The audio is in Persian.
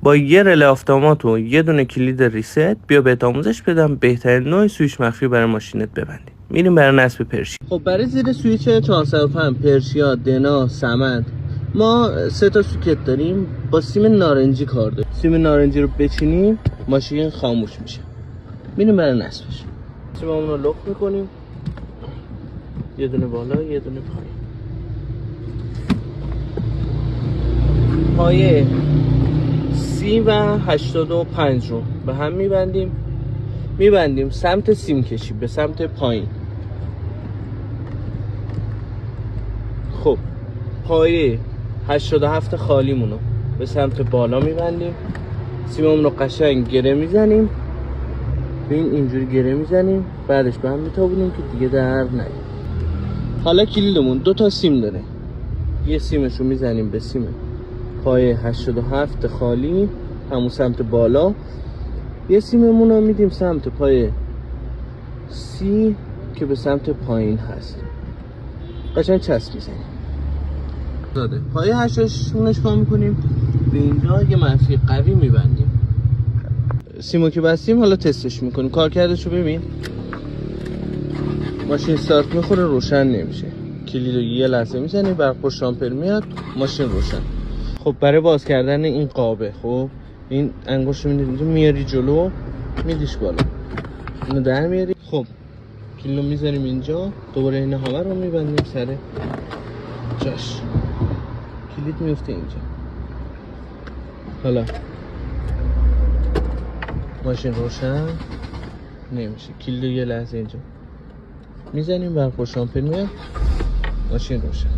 با یه رله آفتومات و یه دونه کلید ریست بیا بهت آموزش بدم بهترین نوع سویچ مخفی برای ماشینت ببندی. میریم برای نصب پرشیا. خب برای زیر سویچ 405 پرشیا، دنا، سمند ما 3 تا سوکت داریم. با سیم نارنجی کار داریم. سیم نارنجی رو بچینیم ماشین خاموش میشه. میریم برای نصبش. سیممون رو لخت میکنیم، یه دونه بالا یه دونه پایین. پایه 30 و 85 رو به هم میبندیم سمت سیم کشی به سمت پایین. خب پایه 87 خالیمونو به سمت بالا میبندیم. سیممون رو قشنگ گره میزنیم. اینجوری گره میزنیم، بعدش به هم میتابونیم که دیگه در نیاد. حالا کلیدمون 2 تا سیم داره. یه سیمش رو میزنیم به سیم پایه 87 خالی همون سمت بالا. یه سیممون رو میدیم سمت پایه 30 که به سمت پایین هست. قشنگ چسب میزنیم. داده پایه 8 رو نشکار میکنیم، به اینجا یه منفی قوی میبندیم. سیمو که بستیم حالا تستش میکنیم. کارکردش رو ببین. ماشین استارت میخوره روشن نمیشه. کلید رو یه لحظه میزنی برق پشت آمپر میاد ماشین روشن. خب برای باز کردن این قابه، خب این انگشت رو میاری جلو میدیش بالا، اینو در میاری. خب کلید رو میذاریم اینجا، دوباره این همه رو میبندیم سر جاش. کلید میفته اینجا. حالا ماشین روشن نمیشه. کلید یه لحظه اینجا میزنیم برق پشت آمپر میاد ماشین روشن.